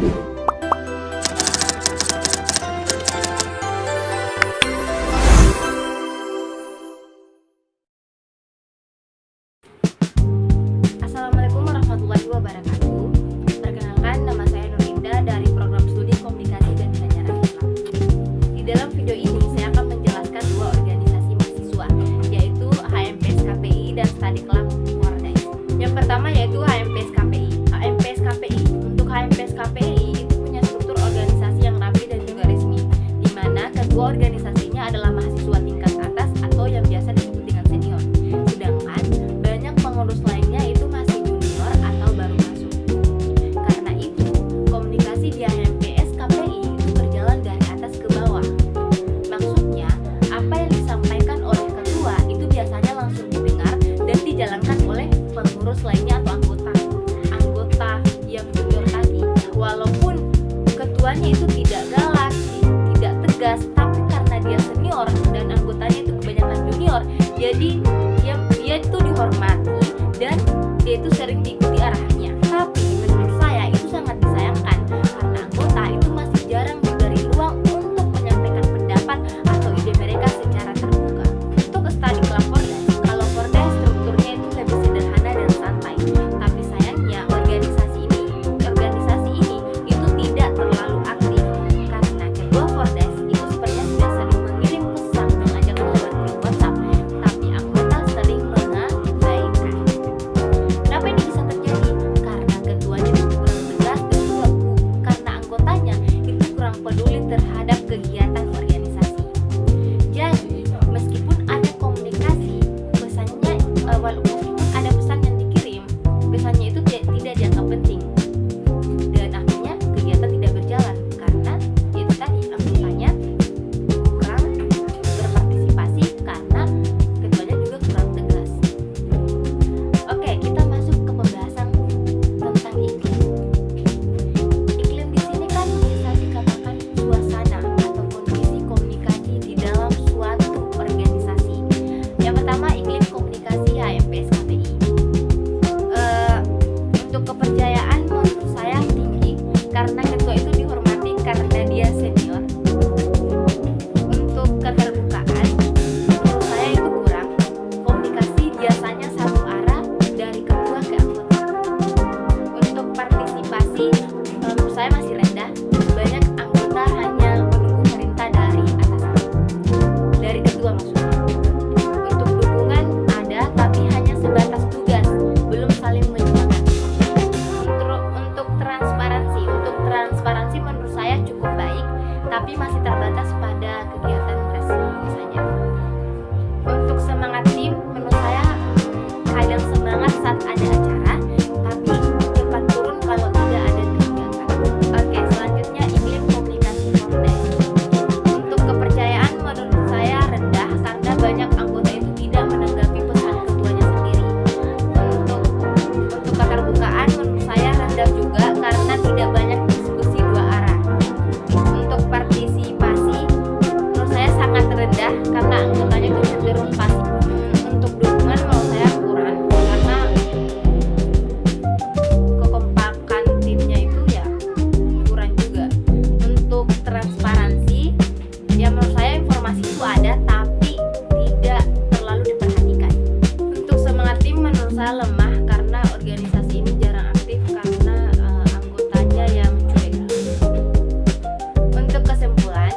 Assalamualaikum warahmatullahi wabarakatuh. Perkenalkan, nama saya Nurinda dari program studi Komunikasi dan Penyiaran Islam. Di dalam video ini saya akan menjelaskan dua organisasi mahasiswa, yaitu HMPS KPI dan Study Club Fordes. Yang pertama yaitu HMPS KPI. HMPS KPI, untuk HMPS KPI itu punya struktur organisasi yang rapi dan juga resmi, di mana kedua organisasinya adalah mahasiswa tingkat atas atau yang biasa disebut dengan senior. Sedangkan banyak pengurus lainnya itu masih junior atau baru masuk. Karena itu, komunikasi di HMPS KPI itu berjalan dari atas ke bawah. Maksudnya, apa yang disampaikan oleh ketua itu biasanya langsung didengar dan dijalankan oleh pengurus lainnya atau anggota yang junior tadi. Walaupun ketuanya itu tidak galak, tidak tegas, tapi karena dia senior dan anggotanya itu kebanyakan junior, jadi dia itu dihormati dan dia itu sering diikuti arahannya. Tapi menurut saya itu sangat disayangkan karena anggota itu masih jarang diberi ruang untuk menyampaikan pendapat atau ide mereka secara terbuka. Untuk Study Club Fordes, kalau Fordes strukturnya itu lebih sederhana dan santai. Tapi sayangnya organisasi ini itu tidak terlalu aktif karena kedua Fordes itu sebenarnya sudah sering mengirim pesan mengajak lewat grup WhatsApp, tapi anggota sering mengabaikan. Kenapa ini bisa terjadi? Karena ketuanya itu kurang tegas dan juga karena anggotanya itu kurang peduli terhadap kegiatan organisasi. Jadi, meskipun ada komunikasi, pesannya meskipun ada pesan yang dikirim, pesannya itu tidak dianggap penting. Dan akhirnya kegiatan tidak berjalan karena itu tadi anggotanya kurang berpartisipasi karena ketuanya juga kurang tegas. Oke, kita masuk ke pembahasan tentang iklim. Iklim di sini kan bisa dikatakan suasana atau kondisi komunikasi di dalam suatu organisasi. Yang pertama, iklim komunikasi HMPS KPI. Untuk kepercayaan menurut saya tinggi karena ketua itu dihormati karena dia senior. Untuk keterbukaan menurut saya itu kurang. Komunikasi biasanya satu arah dari ketua ke anggota. Untuk partisipasi menurut saya masih rendah. Banyak anggota hanya menunggu perintah dari atasan, dari ketua maksudnya. Untuk dukungan ada tapi hanya sebatas tugas, belum saling menyemangati. Untuk transparansi menurut saya cukup baik, tapi masih terbatas pada kegiatan resmi misalnya. Untuk semangat tim menurut saya kadang semangat saat ada acara, tapi cepat turun kalau tidak ada kegiatan. Oke, selanjutnya iklim komunikasi Fordes. Untuk kepercayaan menurut saya rendah karena banyak anggota itu tidak menanggapi pesan ketuanya sendiri. Untuk keterbukaan menurut saya rendah juga karena tidak banyak diskusi dua arah. Untuk partisipasi menurut saya sangat rendah karena anggotanya itu cenderung pasif. Untuk dukungan menurut saya kurang karena kekompakan timnya itu ya kurang juga. Untuk transparansi ya menurut saya informasi itu ada tapi tidak terlalu diperhatikan. Untuk semangat tim menurut saya lemah karena organisasi ini jarang aktif karena anggotanya yang cuek. Untuk kesimpulan,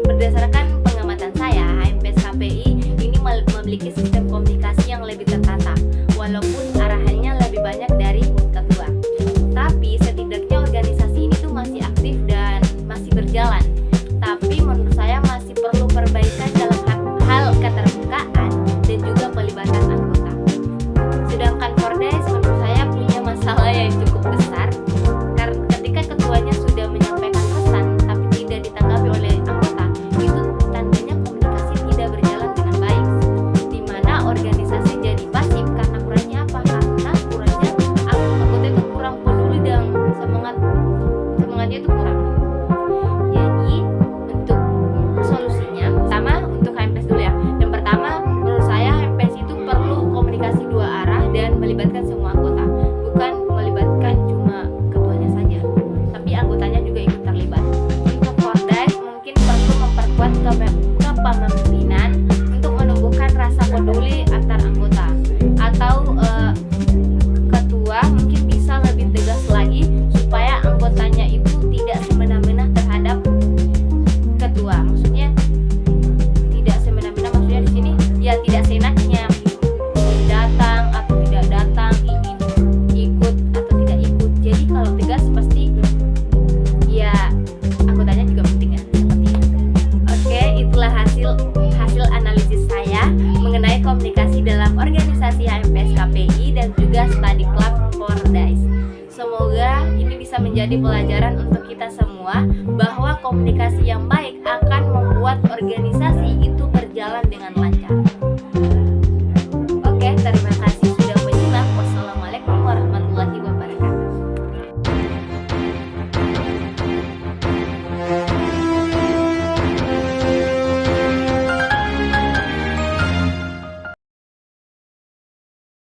berdasarkan pengamatan saya, HMPS KPI ini memiliki sistem komunikasi yang lebih tertata, walaupun arahannya lebih banyak dari ketua. Tapi setidaknya organisasi ini tuh masih aktif dan masih berjalan. Tapi menurut saya masih perlu perbaikan dalam hal keterbukaan dan juga pelibatan anggota. Sedangkan Fordes menurut saya punya masalah yang cukup besar karena ketika ketuanya sudah menyampaikan pesan tapi tidak ditanggapi oleh anggota, itu tandanya komunikasi tidak berjalan dengan baik, di mana organisasi jadi pasif karena kurangnya apa? Karena kurangnya anggota itu kurang peduli dan semangatnya itu kurang. Jadi untuk solusinya, pertama untuk HMPS dulu ya. Yang pertama menurut saya HMPS itu perlu komunikasi dua arah dan melibatkan semua anggota, bukan melibatkan cuma ketuanya saja. menjadi pelajaran untuk kita semua bahwa komunikasi yang baik akan membuat organisasi itu berjalan dengan lancar.